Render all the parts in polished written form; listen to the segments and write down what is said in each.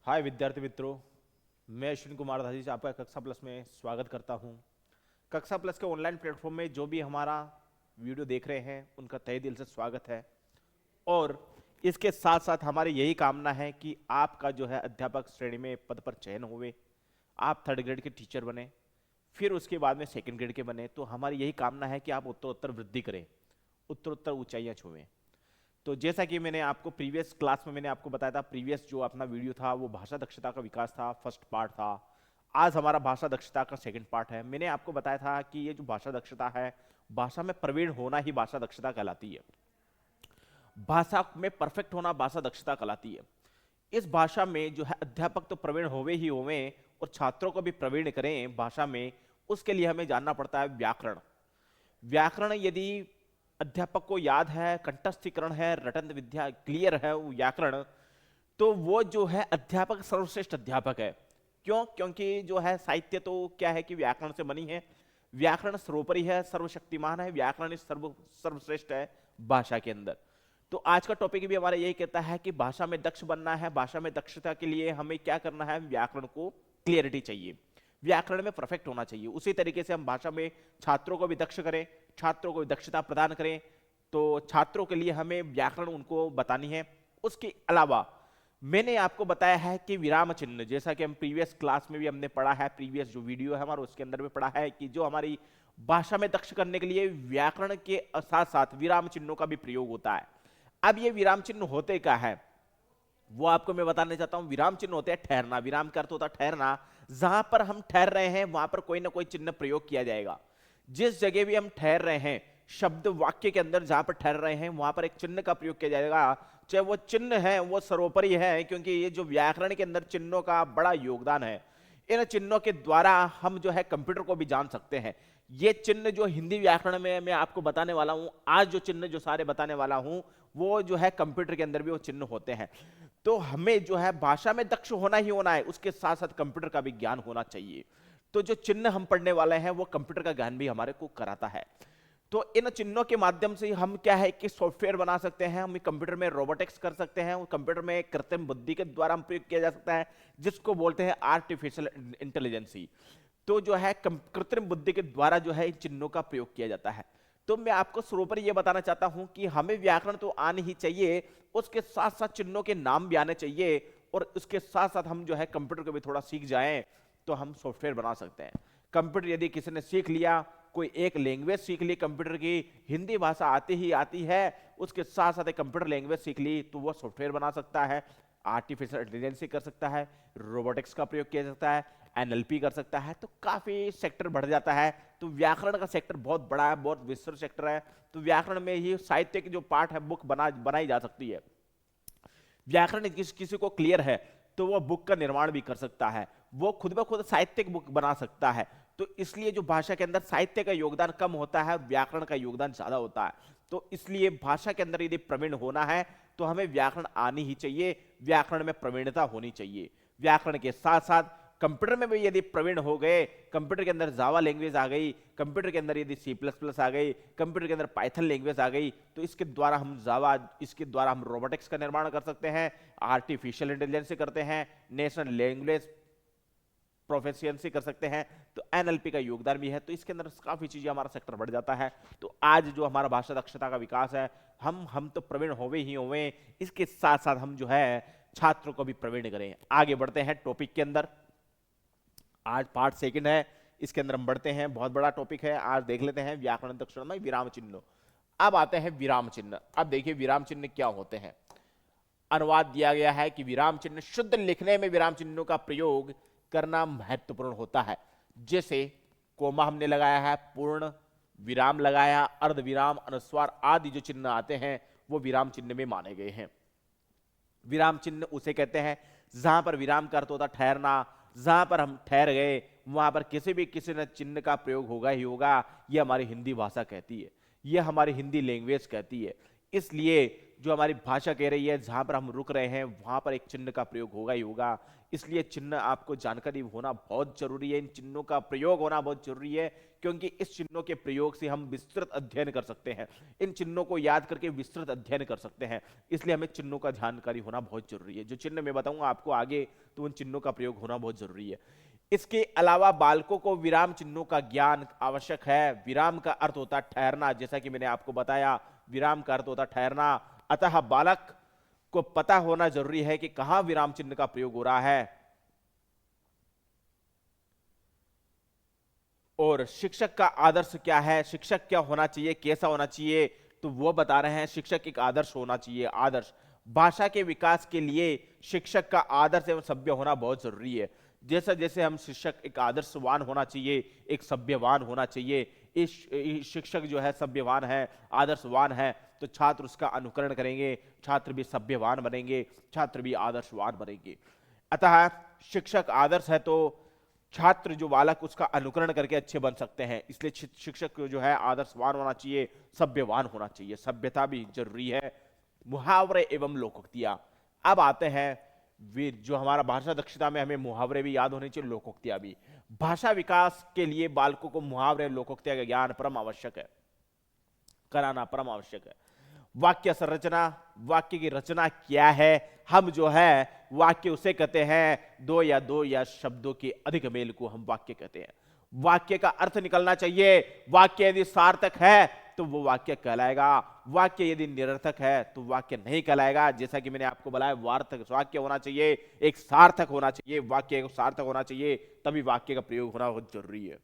हाय विद्यार्थी मित्रों, मैं अश्विन कुमार धाजी से आपका कक्षा प्लस में स्वागत करता हूं। कक्षा प्लस के ऑनलाइन प्लेटफॉर्म में जो भी हमारा वीडियो देख रहे हैं उनका तहे दिल से स्वागत है। और इसके साथ साथ हमारी यही कामना है कि आपका जो है अध्यापक श्रेणी में पद पर चयन हुए, आप थर्ड ग्रेड के टीचर बने, फिर उसके बाद में सेकंड ग्रेड के बने। तो हमारी यही कामना है कि आप उत्तरोत्तर वृद्धि करें, उत्तरोत्तर ऊंचाइयां छुएं। तो जैसा कि मैंने आपको प्रीवियस क्लास में मैंने आपको बताया था, प्रीवियस जो अपना वीडियो था वो भाषा दक्षता का विकास था, फर्स्ट पार्ट था। आज हमारा भाषा दक्षता का सेकंड पार्ट है। मैंने आपको बताया था कि ये जो भाषा दक्षता है, भाषा में प्रवीण होना ही भाषा दक्षता कहलाती है। भाषा में परफेक्ट होना भाषा दक्षता कहलाती है। इस भाषा में जो है अध्यापक तो प्रवीण होवे ही होवे और छात्रों को भी प्रवीण करें भाषा में, उसके लिए हमें जानना पड़ता है व्याकरण। व्याकरण यदि अध्यापक को याद है, कंठस्थीकरण है, रटन विद्या क्लियर है वो व्याकरण, तो वो जो है अध्यापक सर्वश्रेष्ठ अध्यापक है। क्यों? क्योंकि जो है साहित्य तो क्या है कि व्याकरण से बनी है। व्याकरण सर्वोपरि है, सर्वशक्तिमान है, व्याकरण सर्वश्रेष्ठ है भाषा के अंदर। तो आज का टॉपिक भी हमारा यही कहता है कि भाषा में दक्ष बनना है। भाषा में दक्षता के लिए हमें क्या करना है? व्याकरण को क्लियरिटी चाहिए, व्याकरण में परफेक्ट होना चाहिए। उसी तरीके से हम भाषा में छात्रों को भी दक्ष करें, छात्रों को दक्षता प्रदान करें। तो छात्रों के लिए हमें व्याकरण उनको बतानी है। उसके अलावा मैंने आपको बताया है कि विराम चिन्ह, जैसा कि हम प्रीवियस क्लास में भी हमने पढ़ा है, प्रीवियस जो वीडियो है हमारा उसके अंदर भी पढ़ा है कि जो हमारी भाषा में दक्ष करने के लिए व्याकरण के साथ साथ विराम चिन्हों का भी प्रयोग होता है। अब ये विराम चिन्ह होते क्या है वो आपको मैं बताना चाहता हूं। विराम चिन्ह होते हैं ठहरना। विराम का अर्थ होता है ठहरना। जहां पर हम ठहर रहे हैं वहां पर कोई ना कोई चिन्ह प्रयोग किया जाएगा। जिस जगह भी हम ठहर रहे हैं, शब्द वाक्य के अंदर जहां पर ठहर रहे हैं वहां पर एक चिन्ह का प्रयोग किया जाएगा। चाहे वो चिन्ह है वो सर्वोपरि है, क्योंकि ये जो व्याकरण के अंदर चिन्हों का बड़ा योगदान है। इन चिन्हों के द्वारा हम जो है कंप्यूटर को भी जान सकते हैं। ये चिन्ह जो हिंदी व्याकरण में मैं आपको बताने वाला हूं, आज जो चिन्ह जो सारे बताने वाला हूं, वो जो है कंप्यूटर के अंदर भी वो चिन्ह होते हैं। तो हमें जो है भाषा में दक्ष होना ही होना है, उसके साथ साथ कंप्यूटर का भी ज्ञान होना चाहिए। तो जो चिन्ह हम पढ़ने वाले हैं वो कंप्यूटर का ज्ञान भी हमारे को कराता है। तो इन चिन्हों के माध्यम से हम क्या है कि सॉफ्टवेयर बना सकते हैं, हम कंप्यूटर में रोबोटिक्स कर सकते हैं, कंप्यूटर में कृत्रिम बुद्धि के द्वारा हम प्रयोग किया जा सकता है, जिसको बोलते हैं आर्टिफिशियल इंटेलिजेंसी। तो जो है कृत्रिम बुद्धि के द्वारा जो है इन चिन्हों का प्रयोग किया जाता है। तो मैं आपको शुरू पर यह बताना चाहता हूं कि हमें व्याकरण तो आनी ही चाहिए, उसके साथ साथ चिन्हों के नाम भी आने चाहिए, और उसके साथ साथ हम जो है कंप्यूटर को भी थोड़ा सीख जाएं तो हम सॉफ्टवेयर बना सकते हैं। कंप्यूटर यदि किसी ने सीख लिया, कोई एक लैंग्वेज सीख ली कंप्यूटर की, हिंदी भाषा आती ही आती है, उसके साथ साथ एक कंप्यूटर लैंग्वेज सीख ली, तो वो सॉफ्टवेयर बना सकता है, आर्टिफिशियल इंटेलिजेंस कर सकता है, रोबोटिक्स का प्रयोग किया जा सकता है, एनएलपी कर सकता है। तो काफी सेक्टर बढ़ जाता है। तो व्याकरण का सेक्टर बहुत बड़ा है, बहुत विस्तृत सेक्टर है। तो व्याकरण में ही साहित्य की जो पार्ट है बुक बनाई जा सकती है। व्याकरण किसी को क्लियर है तो वो बुक का निर्माण भी कर सकता है, वो खुद ब खुद साहित्यिक बुक बना सकता है। तो इसलिए जो भाषा के अंदर साहित्य का योगदान कम होता है, व्याकरण का योगदान ज्यादा होता है। तो इसलिए भाषा के अंदर यदि प्रवीण होना है तो हमें व्याकरण आनी ही चाहिए, व्याकरण में प्रवीणता होनी चाहिए। व्याकरण के साथ साथ कंप्यूटर में भी यदि प्रवीण हो गए, कंप्यूटर के अंदर जावा लैंग्वेज आ गई, कंप्यूटर के अंदर यदि सी प्लस प्लस आ गई, कंप्यूटर के अंदर पाइथन लैंग्वेज आ गई, तो इसके द्वारा हम जावा, इसके द्वारा हम रोबोटिक्स का निर्माण कर सकते हैं, आर्टिफिशियल इंटेलिजेंस से करते हैं, नेशनल लैंग्वेज प्रोफिशिएंसी कर सकते हैं। तो एनएलपी का योगदान भी है। तो इसके अंदर काफी चीजें हमारा सेक्टर बढ़ जाता है। तो आज जो हमारा भाषा दक्षता का विकास है, हम तो प्रवीण होवे ही होवे, इसके साथ साथ हम जो है छात्रों को भी प्रवीण करें। आगे बढ़ते हैं टॉपिक के अंदर। आज पार्ट सेकंड है, इसके अंदर हम बढ़ते हैं। बहुत बड़ा टॉपिक है, आज देख लेते हैं व्याकरण दक्षता में विराम चिन्ह। अब आते हैं विराम चिन्ह। अब देखिए विराम चिन्ह क्या होते हैं। अनुवाद दिया गया है कि विराम चिन्ह, शुद्ध लिखने में विराम चिन्हों का प्रयोग करना महत्वपूर्ण होता है। जैसे कोमा हमने लगाया है, पूर्ण विराम लगाया, अर्ध विराम, अनुस्वार आदि जो चिन्ह आते हैं वो विराम चिन्ह में माने गए हैं। विराम चिन्ह उसे कहते हैं जहां पर विराम का अर्थ होता ठहरना, जहां पर हम ठहर गए वहां पर किसी न चिन्ह का प्रयोग होगा ही होगा। यह हमारी हिंदी भाषा कहती है, यह हमारी हिंदी लैंग्वेज कहती है। इसलिए जो हमारी भाषा कह रही है, जहां पर हम रुक रहे हैं वहां पर एक चिन्ह का प्रयोग होगा ही होगा। इसलिए चिन्ह आपको जानकारी होना बहुत जरूरी है, इन चिन्हों का प्रयोग होना बहुत जरूरी है, क्योंकि इस चिन्हों के प्रयोग से हम विस्तृत अध्ययन कर सकते हैं, इन चिन्हों को याद करके विस्तृत अध्ययन कर सकते हैं। इसलिए हमें चिन्हों का जानकारी होना बहुत जरूरी है। जो चिन्ह मैं बताऊंगा आपको आगे, तो उन चिन्हों का प्रयोग होना बहुत जरूरी है। इसके अलावा बालकों को विराम चिन्हों का ज्ञान आवश्यक है। विराम का अर्थ होता है ठहरना, जैसा कि मैंने आपको बताया, विराम का अर्थ होता है ठहरना। अतः बालक को पता होना जरूरी है कि कहां विराम चिन्ह का प्रयोग हो रहा है। और शिक्षक का आदर्श क्या है, शिक्षक क्या होना चाहिए, कैसा होना चाहिए, तो वो बता रहे हैं शिक्षक एक आदर्श होना चाहिए। आदर्श भाषा के विकास के लिए शिक्षक का आदर्श एवं सभ्य होना बहुत जरूरी है। जैसा जैसे हम शिक्षक एक आदर्शवान होना चाहिए, एक सभ्यवान होना चाहिए। इस शिक्षक जो है सभ्यवान है, आदर्शवान है, तो छात्र उसका अनुकरण करेंगे, छात्र भी सभ्यवान बनेंगे, छात्र भी आदर्शवान बनेंगे। अतः शिक्षक आदर्श है तो छात्र जो बालक उसका अनुकरण करके अच्छे बन सकते हैं। इसलिए शिक्षक जो है आदर्शवान होना चाहिए, सभ्यवान होना चाहिए। सभ्यता भी जरूरी है। मुहावरे एवं लोकोक्तियां, अब आते हैं वीर, जो हमारा भाषा दक्षता में हमें मुहावरे भी याद होने चाहिए, लोकोक्तियां भी। भाषा विकास के लिए बालकों को मुहावरे लोकोक्तियां का ज्ञान परम आवश्यक है, कराना परम आवश्यक है। वाक्य संरचना, वाक्य की रचना क्या है, हम जो है वाक्य उसे कहते हैं दो या शब्दों के अधिक मेल को हम वाक्य कहते हैं। वाक्य का अर्थ निकलना चाहिए। वाक्य यदि सार्थक है तो वो वाक्य कहलाएगा, वाक्य यदि निरर्थक है तो वाक्य नहीं कहलाएगा। जैसा कि मैंने आपको बताया, वार्थक वाक्य होना चाहिए, एक सार्थक होना चाहिए, वाक्य एक सार्थक होना चाहिए, तभी वाक्य का प्रयोग होना बहुत जरूरी है।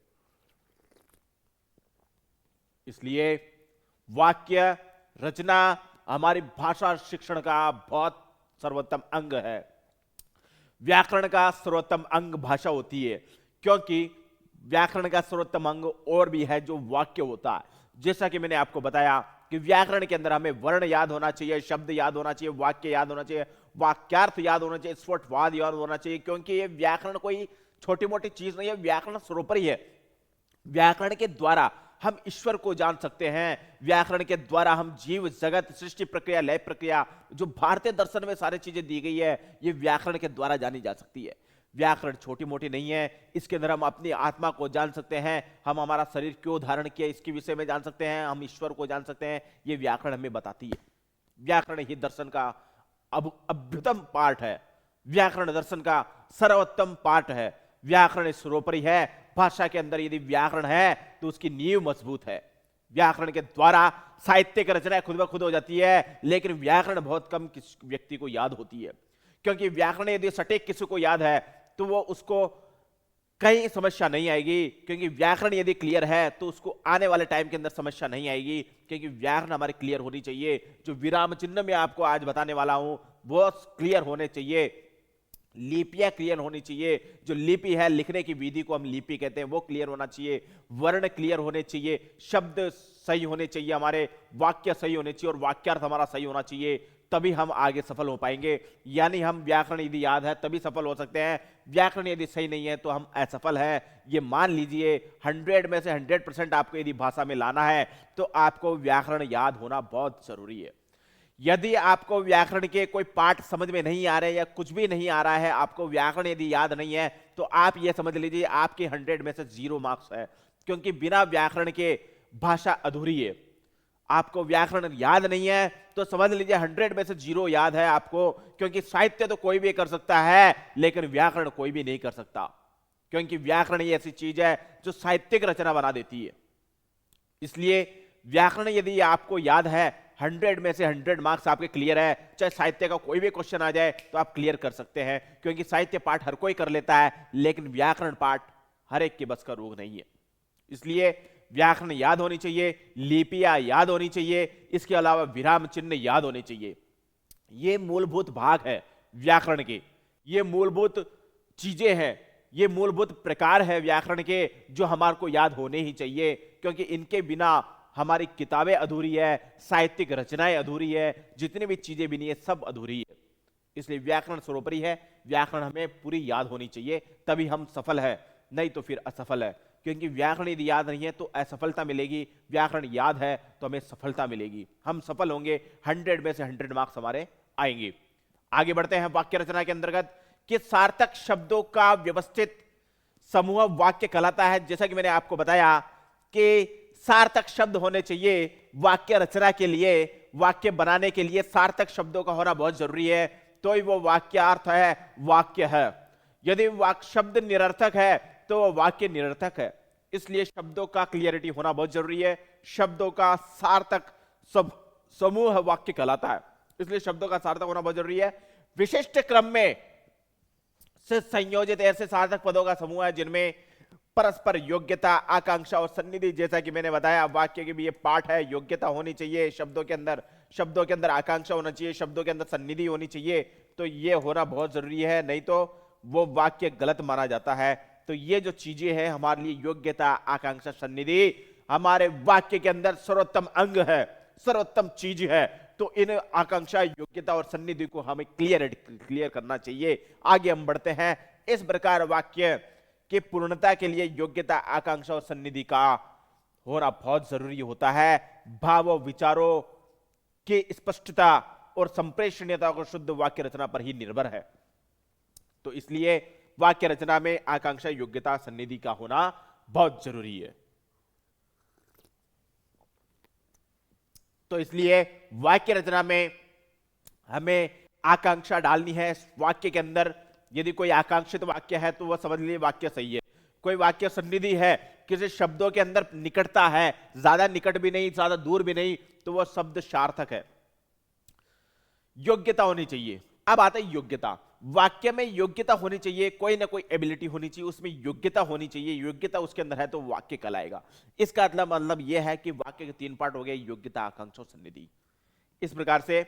इसलिए वाक्य रचना हमारी भाषा शिक्षण का बहुत सर्वोत्तम अंग है। व्याकरण का सर्वोत्तम अंग भाषा होती है, क्योंकि व्याकरण का सर्वोत्तम अंग और भी है जो वाक्य होता है। जैसा कि मैंने आपको बताया कि व्याकरण के अंदर हमें वर्ण याद होना चाहिए, शब्द याद होना चाहिए, वाक्य याद होना चाहिए, वाक्यार्थ याद होना चाहिए, स्फुटवाद याद होना चाहिए, क्योंकि ये व्याकरण कोई छोटी मोटी चीज नहीं है, व्याकरण सर्वोपरि है। व्याकरण के द्वारा हम ईश्वर को जान सकते हैं, व्याकरण के द्वारा हम जीव जगत, सृष्टि प्रक्रिया, लय प्रक्रिया, जो भारतीय दर्शन में सारी चीजें दी गई है, ये व्याकरण के द्वारा जानी जा सकती है। व्याकरण छोटी मोटी नहीं है, इसके अंदर हम अपनी आत्मा को जान सकते हैं, हम हमारा शरीर क्यों धारण किया इसके विषय में जान सकते हैं, हम ईश्वर को जान सकते हैं। ये व्याकरण हमें बताती है। व्याकरण ही दर्शन का अभ्युत्तम पार्ट है, व्याकरण दर्शन का सर्वोत्तम पार्ट है। व्याकरण सर्वोपरि है। भाषा के अंदर यदि व्याकरण है तो उसकी नींव मजबूत है। व्याकरण के द्वारा साहित्यिक रचना खुद ब खुद हो जाती है, लेकिन व्याकरण बहुत कम व्यक्ति को याद होती है, क्योंकि व्याकरण यदि सटीक किसी को याद है तो वो उसको कहीं समस्या नहीं आएगी, क्योंकि व्याकरण यदि क्लियर है तो उसको आने वाले टाइम के अंदर समस्या नहीं आएगी, क्योंकि व्याकरण हमारे क्लियर होनी चाहिए। जो विराम चिन्ह मैं आपको आज बताने वाला हूं वो क्लियर होने चाहिए, लिपियां क्लियर होनी चाहिए। जो लिपि है, लिखने की विधि को हम लिपि कहते हैं, वो क्लियर होना चाहिए। वर्ण क्लियर होने चाहिए, शब्द सही होने चाहिए, हमारे वाक्य सही होने चाहिए और वाक्यार्थ हमारा सही होना चाहिए, तभी हम आगे सफल हो पाएंगे। यानी हम व्याकरण यदि याद है तभी सफल हो सकते हैं, व्याकरण यदि सही नहीं है तो हम असफल हैं। ये मान लीजिए 100 में से 100% आपको यदि भाषा में लाना है तो आपको व्याकरण याद होना बहुत जरूरी है। यदि आपको व्याकरण के कोई पाठ समझ में नहीं आ रहे या कुछ भी नहीं आ रहा है, आपको व्याकरण यदि याद नहीं है, तो आप ये समझ लीजिए आपके 100 में से 0 मार्क्स है, क्योंकि बिना व्याकरण के भाषा अधूरी है। आपको व्याकरण याद नहीं है तो समझ लीजिए 100 में से 0 याद है आपको, क्योंकि साहित्य तो कोई भी कर सकता है लेकिन व्याकरण कोई भी नहीं कर सकता, क्योंकि व्याकरण ही ऐसी चीज है जो साहित्यिक रचना बना देती है। इसलिए व्याकरण यदि आपको याद है, 100 में से 100 मार्क्स आपके क्लियर है, चाहे साहित्य का कोई भी क्वेश्चन आ जाए तो आप क्लियर कर सकते हैं, क्योंकि साहित्य पाठ हर कोई कर लेता है लेकिन व्याकरण पाठ हर एक के बस का रोग नहीं है। इसलिए व्याकरण याद होनी चाहिए, लिपियां याद होनी चाहिए, इसके अलावा विराम चिन्ह याद होने चाहिए। ये मूलभूत भाग है व्याकरण के, ये मूलभूत चीजें हैं, ये मूलभूत प्रकार है व्याकरण के जो हमारे को याद होने ही चाहिए, क्योंकि इनके बिना हमारी किताबें अधूरी है, साहित्यिक रचनाएं अधूरी है, जितनी भी चीजें बनी है सब अधूरी है। इसलिए व्याकरण सर्वोपरि है, व्याकरण हमें पूरी याद होनी चाहिए, तभी हम सफल है, नहीं तो फिर असफल है। क्योंकि व्याकरण यदि याद नहीं है तो असफलता मिलेगी, व्याकरण याद है तो हमें सफलता मिलेगी, हम सफल होंगे, 100 में से 100 मार्क्स हमारे आएंगे। आगे बढ़ते हैं वाक्य रचना के अंतर्गत कि सार्थक शब्दों का व्यवस्थित समूह वाक्य कहलाता है। जैसा कि मैंने आपको बताया कि सार्थक शब्द होने चाहिए वाक्य रचना के लिए, वाक्य बनाने के लिए सार्थक शब्दों का होना बहुत जरूरी है, तो ही वो वाक्यार्थ है, वाक्य है। यदि वाक्य शब्द निरर्थक है तो वो वाक्य निरर्थक है। इसलिए शब्दों का क्लियरिटी होना बहुत जरूरी है। शब्दों का सार्थक समूह वाक्य कहलाता है, इसलिए शब्दों का सार्थक होना बहुत जरूरी है। विशिष्ट क्रम में से संयोजित ऐसे सार्थक पदों का समूह है जिनमें परस्पर योग्यता, आकांक्षा और सन्निधि, जैसा कि मैंने बताया वाक्य के भी ये पार्ट है, योग्यता होनी चाहिए शब्दों के अंदर आकांक्षा होना चाहिए, शब्दों के अंदर सन्निधि होनी चाहिए, तो ये होना बहुत जरूरी है, नहीं तो वो वाक्य गलत माना जाता है। तो ये जो चीजें हैं हमारे लिए, योग्यता, आकांक्षा, सन्निधि, हमारे वाक्य के अंदर सर्वोत्तम अंग है, सर्वोत्तम चीज है। तो इन आकांक्षा, योग्यता और सन्निधि को हमें क्लियर करना चाहिए। आगे हम बढ़ते हैं। इस प्रकार वाक्य कि पूर्णता के लिए योग्यता, आकांक्षा और सन्निधि का होना बहुत जरूरी होता है। भाव और विचारों की स्पष्टता और संप्रेषणीयता को शुद्ध वाक्य रचना पर ही निर्भर है। तो इसलिए वाक्य रचना में आकांक्षा, योग्यता, सन्निधि का होना बहुत जरूरी है। तो इसलिए वाक्य रचना में हमें आकांक्षा डालनी है वाक्य के अंदर। यदि कोई आकांक्षित वाक्य है तो वह समझ लीजिए वाक्य सही है। कोई वाक्य सन्निधि है, किसी शब्दों के अंदर निकटता है, ज्यादा निकट भी नहीं, ज्यादा दूर भी नहीं, तो वह शब्द सार्थक है। योग्यता होनी चाहिए। अब आता है योग्यता। वाक्य में योग्यता होनी चाहिए, कोई ना कोई एबिलिटी होनी चाहिए, उसमें योग्यता होनी चाहिए। योग्यता उसके अंदर है तो वाक्य कहलाएगा। इसका मतलब यह है कि वाक्य के 3 पार्ट हो गए, योग्यता, आकांक्षा और सन्निधि। इस प्रकार से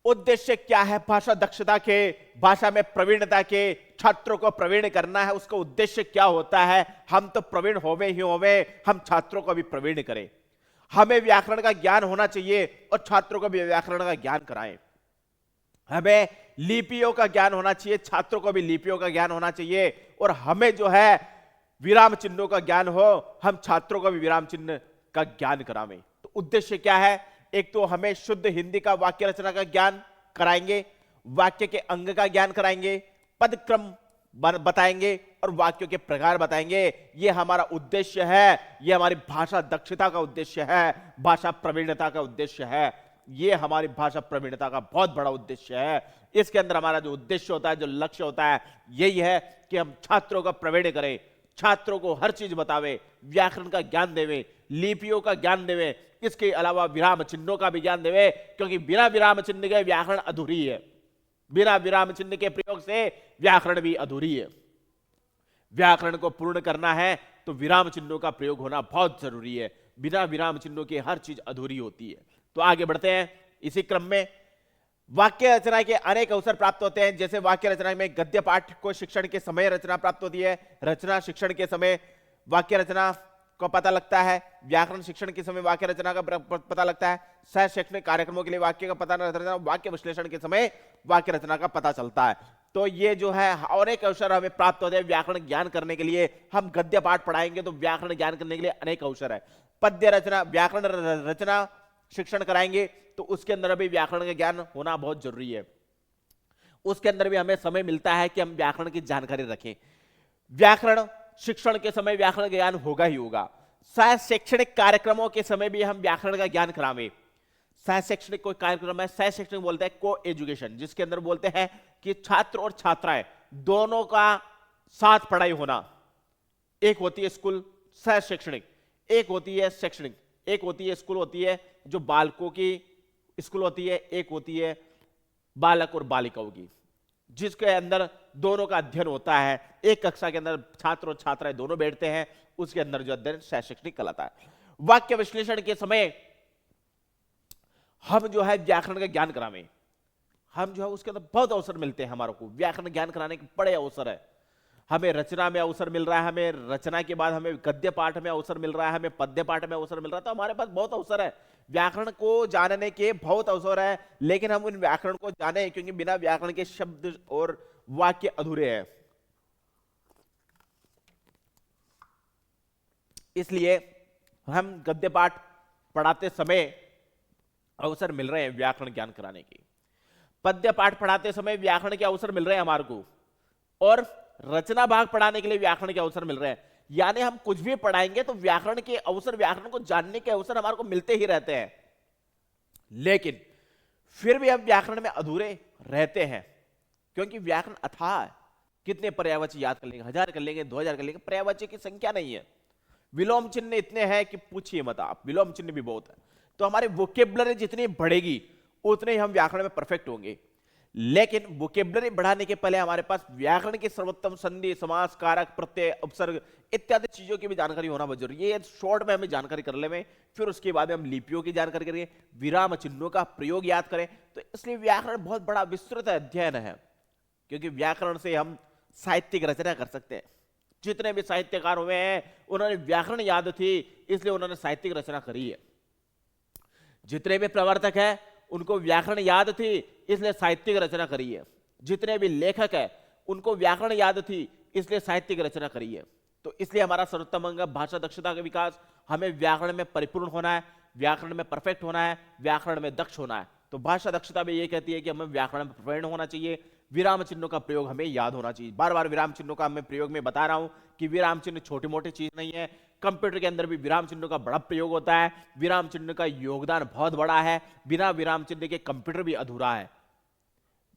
उद्देश्य क्या है भाषा दक्षता के, भाषा में प्रवीणता के, छात्रों को प्रवीण करना है, उसका उद्देश्य क्या होता है? हम तो प्रवीण होवे ही होवे, हम छात्रों को भी प्रवीण करें। हमें व्याकरण का ज्ञान होना चाहिए और छात्रों को भी व्याकरण का ज्ञान कराएं। हमें लिपियों का ज्ञान होना चाहिए, छात्रों को भी लिपियों का ज्ञान होना चाहिए। और हमें जो है विराम चिन्हों का ज्ञान हो, हम छात्रों को भी विराम चिन्ह का ज्ञान करावें। तो उद्देश्य क्या है? एक तो हमें शुद्ध हिंदी का वाक्य रचना का ज्ञान कराएंगे, वाक्य के अंग का ज्ञान कराएंगे, पद क्रम बताएंगे और वाक्यों के प्रकार बताएंगे। ये हमारा उद्देश्य है, ये हमारी भाषा दक्षता का उद्देश्य है, भाषा प्रवीणता का उद्देश्य है। ये हमारी भाषा प्रवीणता का बहुत बड़ा उद्देश्य है। इसके अंदर हमारा जो उद्देश्य होता है, जो लक्ष्य होता है, यही है कि हम छात्रों का प्रवीण करें, छात्रों को हर चीज बतावे, व्याकरण का ज्ञान देवे, लिपियों का ज्ञान देवे, इसके अलावा विराम चिन्हों का भी ज्ञान देवे, क्योंकि बिना विराम चिन्ह के व्याकरण अधूरी है। बिना विराम चिन्ह के प्रयोग से व्याकरण भी अधूरी है। व्याकरण को पूर्ण करना है तो विराम चिन्हों का प्रयोग होना बहुत जरूरी है। बिना विराम चिन्हों के हर चीज अधूरी होती है। तो आगे बढ़ते हैं। इसी क्रम में वाक्य रचना के अनेक अवसर प्राप्त होते हैं। जैसे वाक्य रचना में गद्य पाठ को शिक्षण के समय रचना प्राप्त होती है, रचना शिक्षण के समय वाक्य रचना को पता लगता है, व्याकरण शिक्षण के समय वाक्य रचना का पता लगता है, सह शैक्षणिक कार्यक्रमों के लिए वाक्य का पता रचना, वाक्य विश्लेषण के समय वाक्य रचना का पता चलता है। तो ये जो है अनेक अवसर हमें प्राप्त होते हैं व्याकरण ज्ञान करने के लिए। हम गद्य पाठ पढ़ाएंगे तो व्याकरण ज्ञान करने के लिए अनेक अवसर है। पद्य रचना, व्याकरण रचना शिक्षण कराएंगे तो उसके अंदर भी व्याकरण का ज्ञान होना बहुत जरूरी है। उसके अंदर भी हमें समय मिलता है कि हम व्याकरण की जानकारी रखें। व्याकरण शिक्षण के समय व्याकरण का ज्ञान होगा ही होगा। सह शैक्षणिक कार्यक्रमों के समय भी हम व्याकरण का ज्ञान करावें। सह शैक्षणिक कोई कार्यक्रम है, सह शैक्षणिक बोलते हैं को एजुकेशन, जिसके अंदर बोलते हैं कि छात्र और छात्राएं दोनों का साथ पढ़ाई होना। एक होती है स्कूल सह शैक्षणिक, एक होती है शैक्षणिक, एक होती है स्कूल होती है जो बालकों की स्कूल होती है, एक होती है बालक और बालिकाओं की, जिसके अंदर दोनों का अध्ययन होता है। एक कक्षा के अंदर छात्र और छात्राएं दोनों बैठते हैं, उसके अंदर जो अध्ययन सह शैक्षणिक कहलाता है। वाक्य विश्लेषण के समय हम जो है व्याकरण का ज्ञान करावें। हम जो है उसके अंदर बहुत अवसर मिलते हैं, हमारे को व्याकरण ज्ञान कराने के बड़े अवसर है। हमें रचना में अवसर मिल रहा है, हमें रचना के बाद हमें गद्य पाठ में अवसर मिल रहा है, हमें पद्य पाठ में अवसर मिल रहा है। तो हमारे पास बहुत अवसर है, व्याकरण को जानने के बहुत अवसर है। लेकिन हम उन व्याकरण को जाने, क्योंकि बिना व्याकरण के शब्द और वाक्य अधूरे हैं। इसलिए हम गद्य पाठ पढ़ाते समय अवसर मिल रहे हैं व्याकरण ज्ञान कराने की, पद्य पाठ पढ़ाते समय व्याकरण के अवसर मिल रहे हैं हमारे को, और रचना भाग पढ़ाने के लिए व्याकरण के अवसर मिल रहे हैं। यानी हम कुछ भी पढ़ाएंगे तो व्याकरण के अवसर, व्याकरण को जानने के अवसर हमारे को मिलते ही रहते हैं। लेकिन फिर भी हम व्याकरण में अधूरे रहते हैं, क्योंकि व्याकरण अथाह है। कितने पर्यायवाची याद कर लेंगे, 1000 कर लेंगे, 2000 कर लेंगे, पर्यायवाची की संख्या नहीं है। विलोम चिन्ह इतने हैं कि पूछिए मत आप, विलोम चिन्ह भी बहुत है। तो हमारी वोकेबलरी जितनी बढ़ेगी उतने ही हम व्याकरण में परफेक्ट होंगे। लेकिन वोकेबलरी बढ़ाने के पहले हमारे पास व्याकरण की सर्वोत्तम संधि, समास, कारक, प्रत्यय, उपसर्ग इत्यादि चीजों की भी जानकारी होना बहुत जरूरी है। ये शॉर्ट में हमें जानकारी कर ले में, फिर उसके बाद हम लिपियों की जानकारी करेंगे, विराम चिन्हों का प्रयोग याद करें। तो इसलिए व्याकरण बहुत बड़ा विस्तृत अध्ययन है, क्योंकि व्याकरण से हम साहित्यिक रचना कर सकते हैं। जितने भी साहित्यकार हुए हैं उन्होंने व्याकरण याद थी, इसलिए उन्होंने साहित्यिक रचना करी है। जितने भी प्रवर्तक हैं उनको व्याकरण याद थी, इसलिए साहित्यिक रचना करी है। जितने भी लेखक हैं उनको व्याकरण याद थी, इसलिए साहित्यिक रचना करी है। तो इसलिए हमारा सर्वोत्तम अंग भाषा दक्षता का विकास, हमें व्याकरण में परिपूर्ण होना है, व्याकरण में परफेक्ट होना है, व्याकरण में दक्ष होना है। तो भाषा दक्षता भी ये कहती है कि हमें व्याकरण में प्रवीण होना चाहिए, विराम चिन्हों का प्रयोग हमें याद होना चाहिए। बार बार विराम चिन्हों का मैं प्रयोग में बता रहा हूं कि विराम चिन्ह छोटी मोटी चीज नहीं है। कंप्यूटर के अंदर भी विराम चिन्हों का बड़ा प्रयोग होता है, विराम चिन्ह का योगदान बहुत बड़ा है। बिना विराम चिन्ह के कंप्यूटर भी अधूरा है।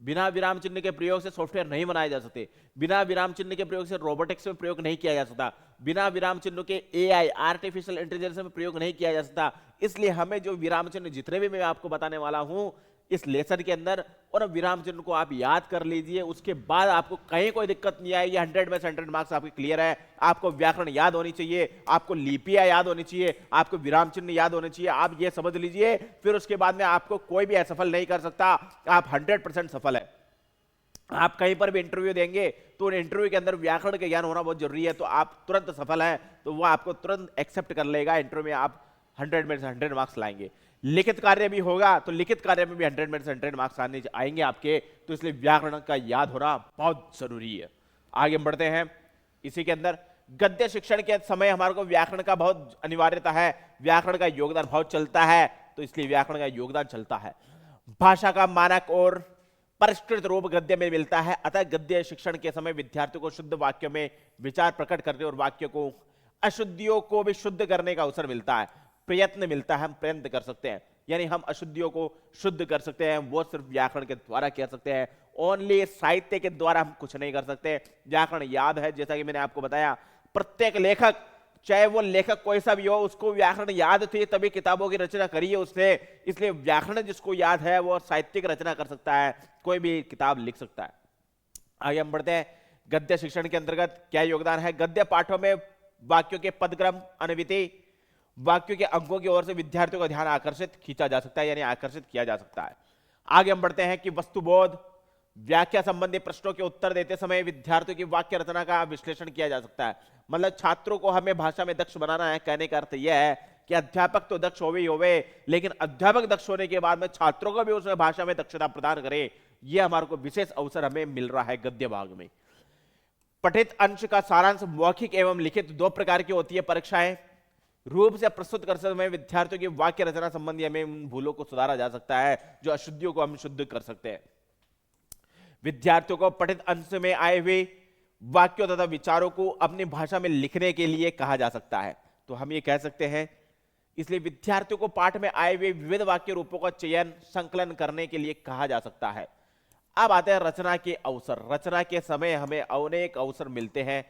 बिना विराम चिन्ह के प्रयोग से सॉफ्टवेयर नहीं बनाए जा सकते, बिना विराम चिन्ह के प्रयोग से रोबोटिक्स में प्रयोग नहीं किया जा सकता, बिना विराम चिन्ह के एआई आर्टिफिशियल इंटेलिजेंस में प्रयोग नहीं किया जा सकता। इसलिए हमें जो विराम चिन्ह जितने भी मैं आपको बताने वाला हूं इस लेसन के अंदर, और विराम चिन्ह को आप याद कर लीजिए। उसके बाद आपको कहीं कोई दिक्कत नहीं आएगी। 100 में से 100 मार्क्स आपके क्लियर है। आपको व्याकरण याद होनी चाहिए, आपको लिपियां याद होनी चाहिए, आपको विराम चिन्ह याद होने चाहिए। आप ये समझ लीजिए, फिर उसके बाद में आपको कोई भी असफल नहीं कर सकता। आप 100% सफल है। आप कहीं पर भी इंटरव्यू देंगे तो इंटरव्यू के अंदर व्याकरण का ज्ञान होना बहुत जरूरी है। तो आप तुरंत सफल है, तो वो आपको तुरंत एक्सेप्ट कर लेगा। इंटरव्यू में आप 100 में से 100 मार्क्स लाएंगे। लिखित कार्य भी होगा तो लिखित कार्य में भी 100 में से 100 मार्क्स आएंगे आपके। तो इसलिए व्याकरण का याद होना बहुत जरूरी है। आगे बढ़ते हैं। इसी के अंदर गद्य शिक्षण के समय हमारे को व्याकरण का बहुत अनिवार्यता है, व्याकरण का योगदान बहुत चलता है। तो इसलिए व्याकरण का योगदान चलता है। भाषा का मानक और परिष्कृत रूप गद्य में मिलता है, अतः गद्य शिक्षण के समय विद्यार्थियों को शुद्ध वाक्यों में विचार प्रकट करने और वाक्यों को अशुद्धियों को भी शुद्ध करने का अवसर मिलता है, प्रयत्न मिलता है। हम प्रयत्न कर सकते हैं, यानी हम अशुद्धियों को शुद्ध कर सकते हैं। वो सिर्फ व्याकरण के द्वारा कर सकते हैं, ओनली साहित्य के द्वारा हम कुछ नहीं कर सकते। व्याकरण याद है, जैसा कि मैंने आपको बताया। प्रत्येक लेखक, चाहे वो लेखक कोई सा भी हो, उसको व्याकरण याद थी तभी किताबों की रचना करी है उसने। इसलिए व्याकरण जिसको याद है वो साहित्यिक रचना कर सकता है, कोई भी किताब लिख सकता है। आगे हम बढ़ते हैं। गद्य शिक्षण के अंतर्गत क्या योगदान है? गद्य पाठों में वाक्यों के पदक्रम, अनविति, वाक्यों के अंकों की ओर से विद्यार्थियों का ध्यान आकर्षित खींचा जा सकता है, यानी आकर्षित किया जा सकता है। आगे हम बढ़ते हैं कि वस्तुबोध, व्याख्या संबंधी प्रश्नों के उत्तर देते समय विद्यार्थियों की वाक्य रचना का विश्लेषण किया जा सकता है। मतलब छात्रों को हमें भाषा में दक्ष बनाना है। कहने का अर्थ यह है कि अध्यापक तो दक्ष होवे ही होवे, लेकिन अध्यापक दक्ष होने के बाद में छात्रों को भी उसमें भाषा में दक्षता प्रदान करे। यह हमारे को विशेष अवसर हमें मिल रहा है गद्य भाग में। पठित अंश का सारांश मौखिक एवं लिखित दो प्रकार की होती है परीक्षाएं। रूप से प्रस्तुत कर समय विद्यार्थियों की वाक्य रचना संबंधी हमें उन भूलों को सुधारा जा सकता है, जो अशुद्धियों को हम शुद्ध कर सकते हैं। विद्यार्थियों को पठित अंश में आए हुए वाक्यों तथा विचारों को अपनी भाषा में लिखने के लिए कहा जा सकता है। तो हम ये कह सकते हैं, इसलिए विद्यार्थियों को पाठ में आए हुए विविध वाक्य रूपों का चयन, संकलन करने के लिए कहा जा सकता है। अब आते हैं रचना के अवसर। रचना के समय हमें अनेक अवसर मिलते हैं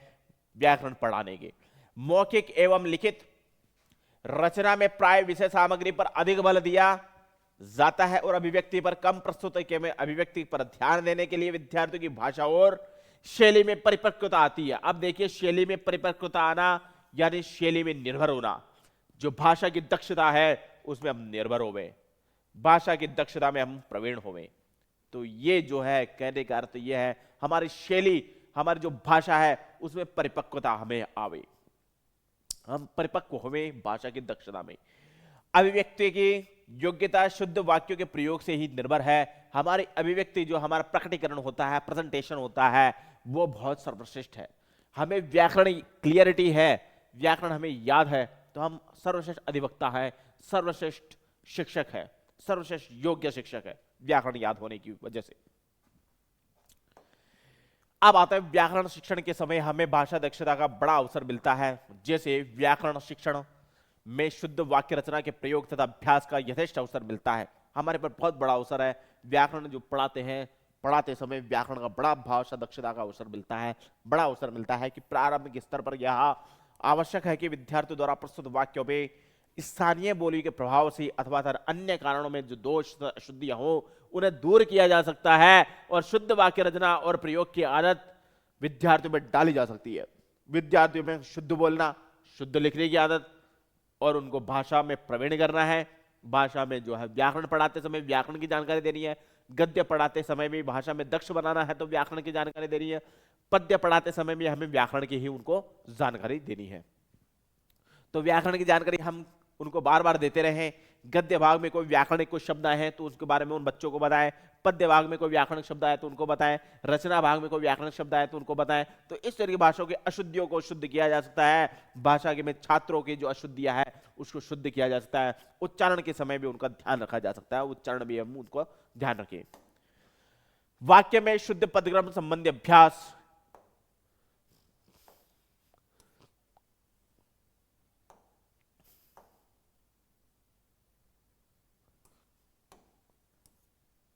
व्याकरण पढ़ाने के। मौखिक एवं लिखित रचना में प्राय विषय सामग्री पर अधिक बल दिया जाता है और अभिव्यक्ति पर कम प्रस्तुत के में अभिव्यक्ति पर ध्यान देने के लिए विद्यार्थियों की भाषा और शैली में परिपक्वता आती है। अब देखिए, शैली में परिपक्वता आना यानी शैली में निर्भर होना। जो भाषा की दक्षता है उसमें हम निर्भर होवे, भाषा की दक्षता में हम प्रवीण होवे। तो ये जो है कहने का अर्थ ये है, हमारी शैली, हमारी जो भाषा है उसमें परिपक्वता हमें आवे, हम परिपक्व होवे भाषा की दक्षता में। अभिव्यक्ति की योग्यता शुद्ध वाक्यों के प्रयोग से ही निर्भर है। हमारी अभिव्यक्ति, जो हमारा प्रकटीकरण होता है, प्रेजेंटेशन होता है, वो बहुत सर्वश्रेष्ठ है। हमें व्याकरण क्लियरिटी है, व्याकरण हमें याद है तो हम सर्वश्रेष्ठ अधिवक्ता है, सर्वश्रेष्ठ शिक्षक है, सर्वश्रेष्ठ योग्य शिक्षक है, व्याकरण याद होने की वजह से। अब आता है व्याकरण शिक्षण के समय हमें भाषा दक्षता का बड़ा अवसर मिलता है। जैसे व्याकरण शिक्षण में शुद्ध वाक्य रचना के प्रयोग तथा अभ्यास का यथेष्ट अवसर मिलता है। हमारे पर बहुत बड़ा अवसर है, व्याकरण जो पढ़ाते हैं, पढ़ाते समय व्याकरण का बड़ा भाषा दक्षता का अवसर मिलता है, बड़ा अवसर मिलता है कि प्रारंभिक स्तर पर यह आवश्यक है कि विद्यार्थियों द्वारा प्रस्तुत वाक्यों में स्थानीय बोली के प्रभाव से अथवा अन्य कारणों में जो दोष अशुद्धियां हो उन्हें दूर किया जा सकता है और शुद्ध वाक्य रचना और प्रयोग की आदत विद्यार्थियों में डाली जा सकती है। विद्यार्थियों में शुद्ध बोलना, शुद्ध लिखने की आदत और उनको भाषा में प्रवीण करना है। भाषा में जो है व्याकरण पढ़ाते समय व्याकरण की जानकारी देनी है, गद्य पढ़ाते समय भी भाषा में दक्ष बनाना है तो व्याकरण की जानकारी देनी है, पद्य पढ़ाते समय भी हमें व्याकरण की ही उनको जानकारी देनी है। तो व्याकरण की जानकारी हम उनको बार बार देते रहें। गद्य भाग में कोई व्याकरणिक कोई शब्द आए हैं तो उसके बारे में उन बच्चों को बताएं, पद्य भाग में कोई व्याकरणिक शब्द आए तो उनको बताएं, रचना भाग में कोई व्याकरणिक शब्द आए तो उनको बताएं। तो इस तरह की भाषाओं की अशुद्धियों को शुद्ध किया जा सकता है। भाषा के में छात्रों की जो अशुद्धियां है उसको शुद्ध किया जा सकता है। उच्चारण के समय भी उनका ध्यान रखा जा सकता है, उच्चारण भी हम उनको ध्यान रखें। वाक्य में शुद्ध पदक्रम संबंधी अभ्यास,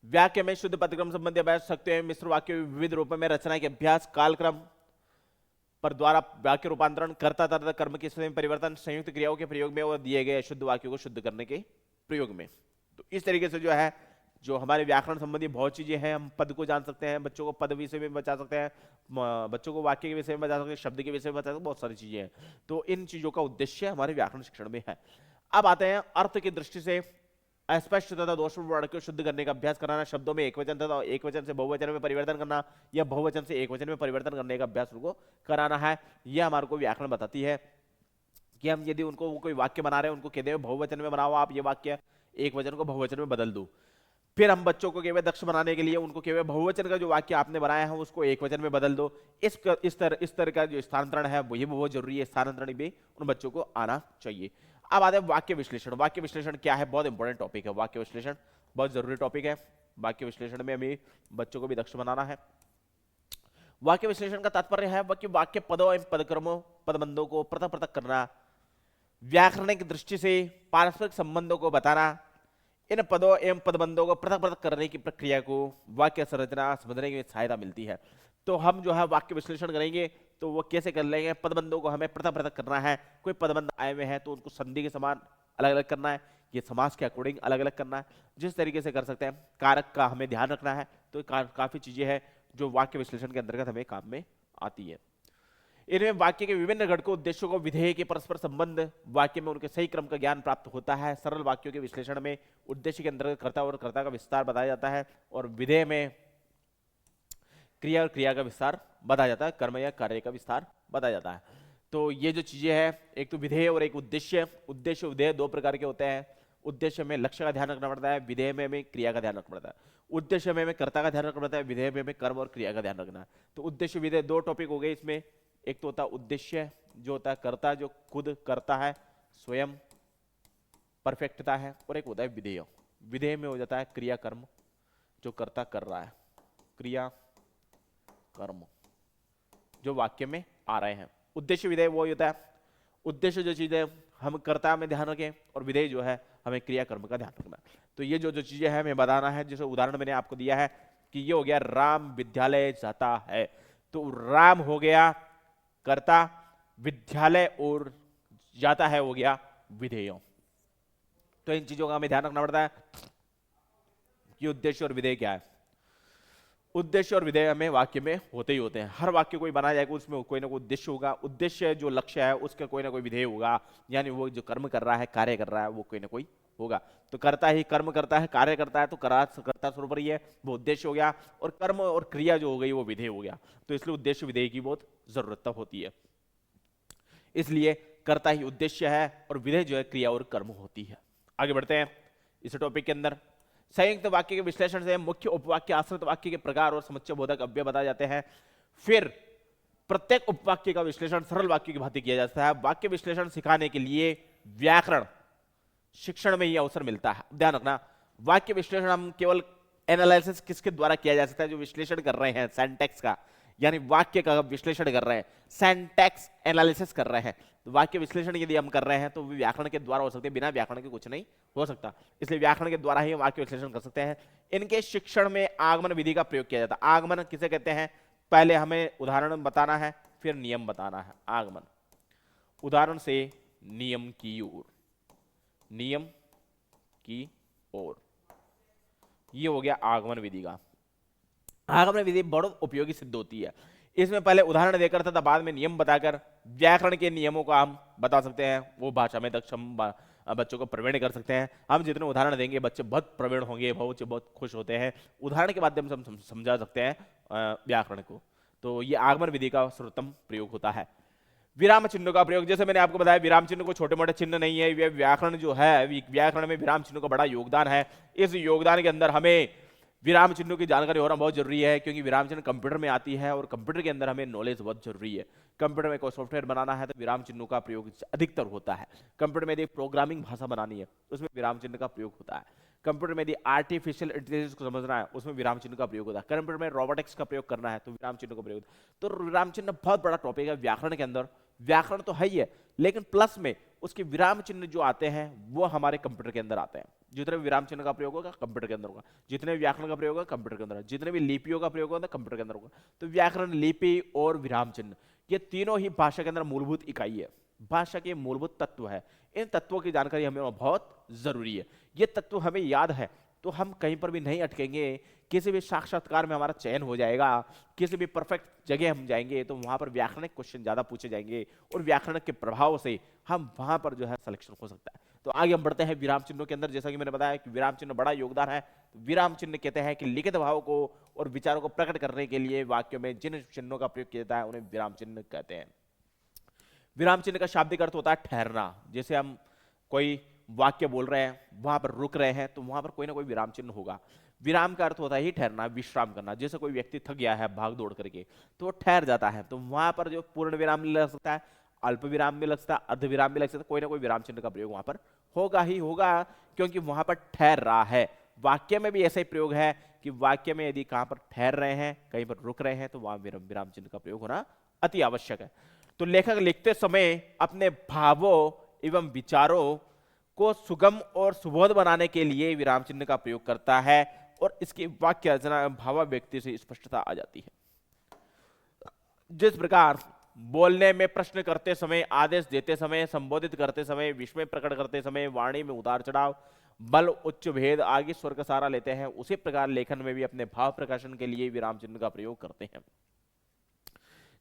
वाक्य में शुद्ध पदक्रम संबंधी अभ्यास सकते हैं। मिश्र वाक्य विविध रूपों में रचना के अभ्यास, कालक्रम पर द्वारा वाक्य रूपांतरण, कर्ता तथा कर्म के समय परिवर्तन, संयुक्त क्रियाओं के प्रयोग में और दिए गए शुद्ध वाक्यों को शुद्ध करने के प्रयोग में। तो इस तरीके से जो है जो हमारे व्याकरण संबंधी बहुत चीजें हैं, हम पद को जान सकते हैं, बच्चों को पद विषय में बचा सकते हैं, बच्चों को वाक्य के विषय में बचा सकते हैं, शब्द के विषय में बचा सकते हैं, बहुत सारी चीजें हैं। तो इन चीजों का उद्देश्य हमारे व्याकरण शिक्षण में है। अब आते हैं अर्थ की दृष्टि से अस्पष्ट तथा दोषपूर्ण वर्ण को शुद्ध करने का अभ्यास कराना, शब्दों में एकवचन तथा एकवचन से बहुवचन में परिवर्तन करना या बहुवचन से एकवचन में परिवर्तन करने का अभ्यास उनको कराना है। यह हमारे को व्याकरण बताती है कि हम यदि उनको कोई वाक्य बना रहे हैं, उनको कहते हैं बहुवचन में बनाओ आप ये वाक्य, एक वचन को बहुवचन में बदल दो। फिर हम बच्चों को केवल दक्ष बनाने के लिए उनको केवल बहुवचन का जो वाक्य आपने बनाया है उसको एक वचन में बदल दो। इस तरह का जो स्थानांतरण है वो ये बहुत जरूरी है, स्थानांतरण भी उन बच्चों को आना चाहिए। अब आते हैं वाक्य विश्लेषण। वाक्य विश्लेषण क्या है? बहुत इंपॉर्टेंट टॉपिक है वाक्य विश्लेषण, बहुत जरूरी टॉपिक है। वाक्य विश्लेषण में हमें बच्चों को भी दक्ष बनाना है। वाक्य विश्लेषण का तात्पर्य है कि वाक्य पदों एवं पदक्रमों पदबंधों को पृथक पृथक करना, व्याकरणिक दृष्टि से पारस्परिक संबंधों को बताना, इन पदों एवं पदबंधों को पृथक पृथक करने की प्रक्रिया को वाक्य संरचना समझने में सहायता मिलती है। तो हम जो है वाक्य विश्लेषण करेंगे तो वो कैसे कर लेंगे? पदबंधों को हमें पृथक पृथक करना है। कोई पदबंध आए हुए हैं तो उनको संधि के समान अलग अलग करना है, ये समास के अकॉर्डिंग अलग अलग करना है, जिस तरीके से कर सकते हैं। कारक का हमें ध्यान रखना है। तो काफी चीजें हैं जो वाक्य विश्लेषण के अंतर्गत हमें काम में आती है। इनमें वाक्य के विभिन्न घटकों, उद्देश्यों को, विधेय के परस्पर संबंध, वाक्य में उनके सही क्रम का ज्ञान प्राप्त होता है। सरल वाक्यों के विश्लेषण में उद्देश्य के अंतर्गत कर्ता और कर्ता का विस्तार बताया जाता है और विधेय में क्रिया और क्रिया का विस्तार बताया जाता है, कर्म या कार्य का विस्तार बताया जाता है। तो ये जो चीजें हैं, एक तो विधेय और एक उद्देश्य। उद्देश्य विधेय दो प्रकार के होते हैं। उद्देश्य में लक्ष्य का ध्यान रखना पड़ता है, विधेय में हमें क्रिया का ध्यान रखना पड़ता है। उद्देश्य में हमें कर्ता का ध्यान रखना पड़ता है, विधेय में हमें कर्म और क्रिया का ध्यान रखना है। तो उद्देश्य विधेय दो टॉपिक हो गए इसमें। एक तो होता है उद्देश्य जो होता है कर्ता, जो खुद करता है, स्वयं परफेक्टता है, और एक होता है विधेय। विधेय में हो जाता है क्रिया कर्म जो कर्ता कर रहा है, क्रिया कर्म जो वाक्य में आ रहे हैं। उद्देश्य विधेय वो होता है, उद्देश्य जो चीज है हम कर्ता में ध्यान रखें और विधेय जो है हमें क्रिया कर्म का ध्यान रखना। तो ये जो जो चीजें हैं हमें बताना है। जैसे उदाहरण मैंने आपको दिया है कि ये हो गया राम विद्यालय जाता है, तो राम हो गया कर्ता, विद्यालय और जाता है हो गया विधेय। तो इन चीजों का हमें ध्यान रखना पड़ता है कि उद्देश्य और विधेय क्या है। उद्देश्य और विधेय हमें वाक्य में होते ही होते हैं। हर वाक्य कोई बनाया जाएगा उसमें कोई ना कोई उद्देश्य होगा, उद्देश्य जो लक्ष्य है उसका कोई ना कोई विधेय होगा, यानी वो जो कर्म कर रहा है, कार्य कर रहा है, वो कोई ना कोई होगा। तो करता ही कर्म करता है, कार्य करता है, तो कर्ता स्वरूप ही है, वो उद्देश्य हो गया। और कर्म और क्रिया जो हो गई वो विधेय हो गया। तो इसलिए उद्देश्य विधेय की बहुत जरूरत होती है। इसलिए कर्ता ही उद्देश्य है और विधेय जो है क्रिया और कर्म होती है। आगे बढ़ते हैं इस टॉपिक के अंदर। संयुक्त वाक्य के विश्लेषण से मुख्य उपवाक्य, आश्रित वाक्य के प्रकार और समुच्चय बोधक अव्यय बताए जाते हैं। फिर प्रत्येक उपवाक्य का विश्लेषण सरल वाक्य की भांति किया जाता है। वाक्य विश्लेषण सिखाने के लिए व्याकरण शिक्षण में यह अवसर मिलता है। ध्यान रखना, वाक्य विश्लेषण हम केवल एनालिसिस किसके द्वारा किया जा सकता है? जो विश्लेषण कर रहे हैं सिंटैक्स का, यानी वाक्य का विश्लेषण कर रहे हैं, सिंटैक्स एनालिसिस कर रहे हैं, तो वाक्य विश्लेषण यदि हम कर रहे हैं तो व्याकरण के द्वारा हो सकते हैं, बिना व्याकरण के कुछ नहीं हो सकता। इसलिए व्याकरण के द्वारा ही वाक्य विश्लेषण कर सकते हैं। इनके शिक्षण में आगमन विधि का प्रयोग किया जाता है। आगमन किसे कहते हैं? पहले हमें उदाहरण बताना है, फिर नियम बताना है। आगमन, उदाहरण से नियम की ओर, नियम की ओर, ये हो गया आगमन विधि का। आगमन विधि बहुत उपयोगी सिद्ध होती है। इसमें पहले उदाहरण देकर तथा बाद में नियम बताकर व्याकरण के नियमों को हम बता सकते हैं। वो भाषा में दक्ष हम बच्चों को प्रवीण कर सकते हैं। हम जितने उदाहरण देंगे बच्चे बहुत प्रवीण होंगे, बच्चे बहुत खुश होते हैं। उदाहरण के माध्यम से हम समझा सकते हैं व्याकरण को। तो ये आगमन विधि का सर्वोत्तम प्रयोग होता है। विराम चिन्हों का प्रयोग, जैसे मैंने आपको बताया, विराम चिन्ह को छोटे मोटे चिन्ह नहीं है। व्याकरण जो है, व्याकरण में विराम चिन्हों का बड़ा योगदान है। इस योगदान के अंदर हमें विराम चिन्हों की जानकारी होना बहुत जरूरी है, क्योंकि विराम चिन्ह कंप्यूटर में आती है और कंप्यूटर के अंदर हमें नॉलेज बहुत जरूरी है। कंप्यूटर में कोई सॉफ्टवेयर बनाना है तो विराम चिन्हों का प्रयोग अधिकतर होता है। कंप्यूटर में यदि प्रोग्रामिंग भाषा बनानी है उसमें विराम चिन्ह का प्रयोग होता है। कंप्यूटर में यदि आर्टिफिशियल इंटेलिजेंस को समझना है उसमें विराम चिन्ह का प्रयोग होता है। कंप्यूटर में रोबोटिक्स का प्रयोग करना है तो विराम चिन्ह का प्रयोग। तो विराम चिन्ह बहुत बड़ा टॉपिक है व्याकरण के अंदर। व्याकरण तो है ही है, लेकिन प्लस में उसके विराम चिन्ह जो आते हैं वो हमारे कंप्यूटर के अंदर आते हैं। जितने भी विराम चिन्ह का प्रयोग होगा कंप्यूटर के अंदर होगा, जितने भी व्याकरण का प्रयोग होगा कंप्यूटर के अंदर, जितने भी लिपियों का प्रयोग होगा कंप्यूटर के अंदर होगा। तो व्याकरण, लिपि और विराम चिन्ह, ये तीनों ही भाषा के अंदर मूलभूत इकाई है, भाषा के मूलभूत तत्व है। इन तत्वों की जानकारी हमें बहुत जरूरी है। ये तत्व हमें याद है तो हम कहीं पर भी नहीं अटकेंगे। किसी भी साक्षात्कार में हमारा चयन हो जाएगा, किसी भी परफेक्ट जगह हम जाएंगे तो वहां पर व्याकरणिक क्वेश्चन ज्यादा पूछे जाएंगे और व्याकरण के प्रभाव से हम वहां पर जो है सिलेक्शन हो सकता है। तो आगे हम बढ़ते हैं विराम चिन्हों के अंदर। जैसा कि मैंने बताया कि विराम चिन्ह बड़ा योगदान है। तो विराम चिन्ह कहते हैं कि लिखित भाव को और विचारों को प्रकट करने के लिए वाक्यों में जिन चिन्हों का प्रयोग किया जाता है उन्हें विराम चिन्ह कहते हैं। विराम चिन्ह का शाब्दिक अर्थ होता है ठहरना। जैसे हम कोई वाक्य बोल रहे हैं, वहां पर रुक रहे हैं, तो वहां पर कोई ना कोई विराम चिन्ह होगा। विराम का अर्थ होता है ही ठहरना, विश्राम करना। जैसे कोई व्यक्ति थक गया है भाग दौड़ करके तो वो ठहर जाता है, तो वहां पर जो पूर्ण विराम भी लग सकता है, अल्प विराम भी लग सकता है, अर्ध विराम भी लग सकता है, कोई ना कोई विराम चिन्ह का प्रयोग वहां पर होगा ही होगा, क्योंकि वहां पर ठहर रहा है। वाक्य में भी ऐसा ही प्रयोग है कि वाक्य में यदि कहां पर ठहर रहे हैं, कहीं पर रुक रहे हैं, तो वहां विराम चिन्ह का प्रयोग होना अति आवश्यक है। तो लेखक लिखते समय अपने भावों एवं विचारों को सुगम और सुबोध बनाने के लिए विराम चिन्ह का प्रयोग करता है और इसकी वाक्य रचना भावाभिव्यक्ति से स्पष्टता आ जाती है। जिस प्रकार बोलने में, प्रश्न करते समय, आदेश देते समय, संबोधित करते समय, विस्मय प्रकट करते समय, वाणी में उतार चढ़ाव, बल, उच्च, भेद आगे स्वर का सहारा लेते हैं, उसी प्रकार लेखन में भी अपने भाव प्रकाशन के लिए विराम चिन्ह का प्रयोग करते हैं।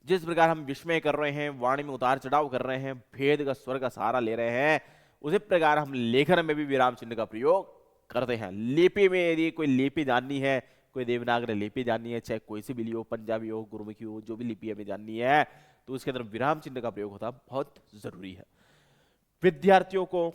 जिस प्रकार हम विस्मय कर रहे हैं, वाणी में उतार चढ़ाव कर रहे हैं, भेद का स्वर का सहारा ले रहे हैं, उसी प्रकार हम लेखन में भी विराम चिन्ह का प्रयोग करते हैं। लिपि में यदि कोई लिपि जाननी है, कोई देवनागरी लिपि जाननी है, चाहे कोई सी भी लिपि हो, पंजाबी हो, गुरमुखी हो, जो भी लिपि हमें जाननी है, तो उसके अंदर विराम चिन्ह का प्रयोग होता बहुत जरूरी है। विद्यार्थियों को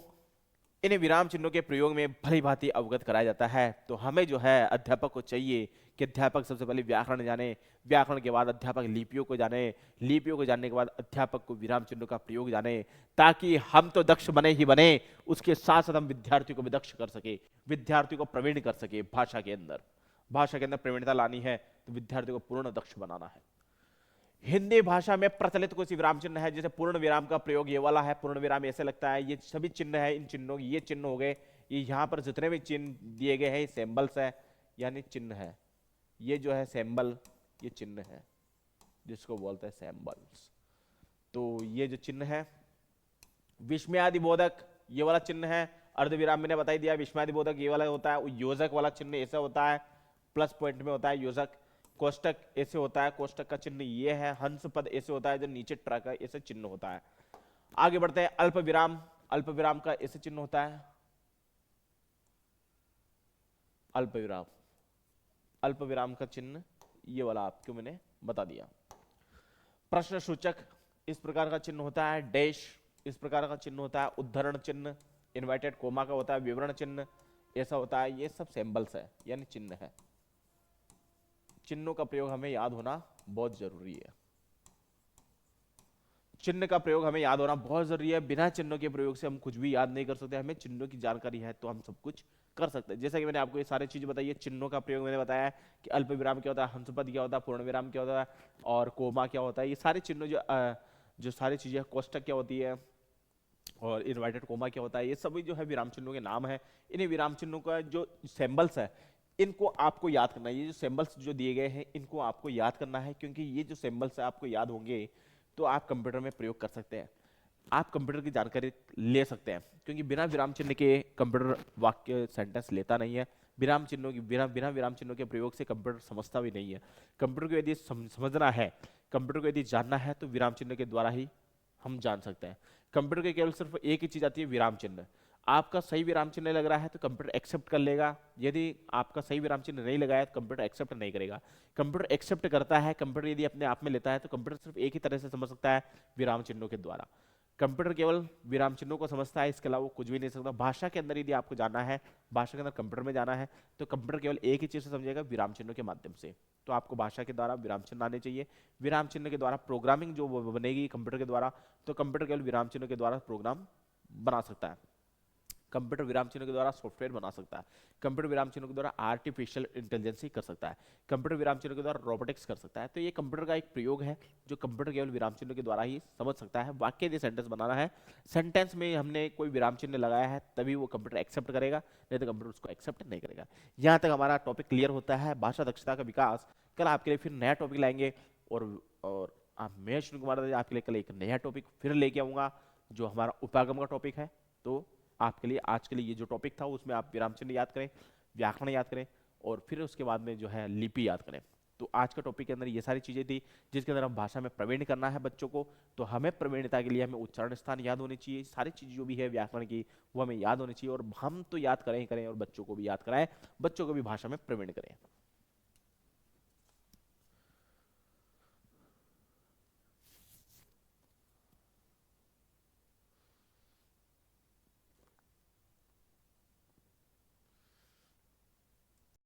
इन विराम चिन्हों के प्रयोग में भली भांति अवगत कराया जाता है। तो हमें जो है अध्यापक को चाहिए कि अध्यापक सबसे पहले व्याकरण जाने, व्याकरण के बाद अध्यापक लिपियों को जाने, लिपियों को जानने के बाद अध्यापक को विराम चिन्हों का प्रयोग जाने, ताकि हम तो दक्ष बने ही बने, उसके साथ साथ हम विद्यार्थियों को भी दक्ष कर सके, विद्यार्थियों को प्रवीण कर सके। भाषा के अंदर, भाषा के अंदर प्रवीणता लानी है तो विद्यार्थियों को पूर्ण दक्ष बनाना है। हिंदी भाषा में प्रचलित कुछ विराम चिन्ह है, जैसे पूर्ण विराम का प्रयोग ये वाला है। पूर्ण विराम ऐसे लगता है, ये सभी चिन्ह है, इन चिन्हों ये चिन्ह हो गए, ये यहाँ पर जितने भी चिन्ह दिए गए हैं ये सिंबल्स है, यानी चिन्ह है। ये जो है सिंबल, ये चिन्ह है जिसको बोलते हैं सिंबल्स। तो ये जो चिन्ह है, विस्मयादि बोधक ये वाला चिन्ह है। अर्ध विराम मैंने बता ही दिया, विस्मयादि बोधक ये वाला होता है। योजक वाला चिन्ह ऐसा होता है, प्लस पॉइंट में होता है योजक। कोष्टक ऐसे होता है, कोष्टक का चिन्ह ये है। हंस पद ऐसे होता है, जो नीचे ट्रक है, ऐसे चिन्ह होता है। आगे बढ़ते हैं, अल्प विराम, अल्प विराम का ऐसे चिन्ह होता है, अल्प विराम, अल्प विराम का चिन्ह ये वाला आपको मैंने बता दिया। प्रश्न सूचक इस प्रकार का चिन्ह होता है। डैश इस प्रकार का चिन्ह होता है। उद्धरण चिन्ह, इन्वर्टेड कोमा का होता है। विवरण चिन्ह ऐसा होता है। ये सब सिंबल्स है, यानी चिन्ह है। चिन्हों का प्रयोग हमें याद होना बहुत जरूरी है। चिन्ह का प्रयोग हमें याद होना बहुत जरूरी है। बिना चिन्हों के प्रयोग से हम कुछ भी याद नहीं कर सकते। हमें चिन्हों की जानकारी है तो हम सब कुछ कर सकते हैं। जैसा कि मैंने आपको ये सारी चीजें बताई है, चिन्हों का प्रयोग मैंने बताया है कि अल्प विराम क्या होता है, हंसपद क्या होता है, पूर्ण विराम क्या होता है, और कोमा क्या होता है। ये सारे चिन्ह जो सारी चीजें, कोष्टक क्या होती है, और इन्वर्टेड कोमा क्या होता है, ये सभी जो है विराम चिन्हों के नाम है। इन्हीं विराम चिन्हों का जो सिंबल्स है, इनको आपको याद करना है। ये जो सिंबल्स जो दिए गए हैं, इनको आपको याद करना है, क्योंकि ये जो सिंबल्स है आपको याद होंगे तो आप कंप्यूटर में प्रयोग कर सकते हैं, आप कंप्यूटर की जानकारी ले सकते हैं। क्योंकि बिना विराम चिन्ह के कंप्यूटर वाक्य सेंटेंस लेता नहीं है। विराम चिन्हों की बिना बिना विराम चिन्हों के प्रयोग से कंप्यूटर समझता भी नहीं है। कंप्यूटर को यदि समझना है, कंप्यूटर को यदि जानना है, तो विराम चिन्ह के द्वारा ही हम जान सकते हैं। कंप्यूटर के केवल सिर्फ एक ही चीज आती है, विराम चिन्ह। आपका सही विराम चिन्ह लग रहा है तो कंप्यूटर एक्सेप्ट कर लेगा, यदि आपका सही विराम चिन्ह नहीं लगा है तो कंप्यूटर एक्सेप्ट नहीं करेगा। कंप्यूटर एक्सेप्ट करता है, कंप्यूटर यदि अपने आप में लेता है तो कंप्यूटर सिर्फ एक ही तरह से समझ सकता है, विराम चिन्हों के द्वारा। कंप्यूटर केवल विराम चिन्हों को समझता है, इसके अलावा वो कुछ भी नहीं समझता। भाषा के अंदर यदि आपको जाना है, भाषा के अंदर कंप्यूटर में जाना है, तो कंप्यूटर केवल एक ही चीज से समझेगा, विराम चिन्हों के माध्यम से। तो आपको भाषा के द्वारा विराम चिन्ह आने चाहिए। विराम चिन्ह के द्वारा प्रोग्रामिंग जो बनेगी कंप्यूटर के द्वारा, तो कंप्यूटर केवल विराम चिन्हों के द्वारा प्रोग्राम बना सकता है। कंप्यूटर विराम चिन्हों के द्वारा सॉफ्टवेयर बना सकता है। कंप्यूटर विराम चिन्हों के द्वारा आर्टिफिशियल इंटेलिजेंस ही कर सकता है। कंप्यूटर विराम चिन्हों के द्वारा रोबोटिक्स कर सकता है। तो ये कंप्यूटर का एक प्रयोग है जो कंप्यूटर केवल विराम चिन्हों के द्वारा ही समझ सकता है। वाक्य यदि सेंटेंस बनाना है, सेंटेंस में हमने कोई विराम चिन्ह लगाया है तभी वो कंप्यूटर एक्सेप्ट करेगा, नहीं तो कंप्यूटर उसको एक्सेप्ट नहीं करेगा। यहाँ तक हमारा टॉपिक क्लियर होता है, भाषा दक्षता का विकास। कल आपके लिए फिर नया टॉपिक लाएंगे, और मैं अश्विन कुमार आपके लिए कल एक नया टॉपिक फिर लेके आऊंगा जो हमारा उपागम का टॉपिक है। तो आपके लिए आज के लिए ये जो टॉपिक था उसमें आप विराम चिन्ह याद करें, व्याकरण याद करें, और फिर उसके बाद में जो है लिपि याद करें। तो आज का टॉपिक के अंदर ये सारी चीजें थी जिसके अंदर हम भाषा में प्रवीण करना है बच्चों को। तो हमें प्रवीणता के लिए हमें उच्चारण स्थान याद होने चाहिए, सारी चीज जो भी है व्याकरण की वो हमें याद होनी चाहिए, और हम तो याद करें ही करें और बच्चों को भी याद कराएं, बच्चों को भी भाषा में प्रवीण करें।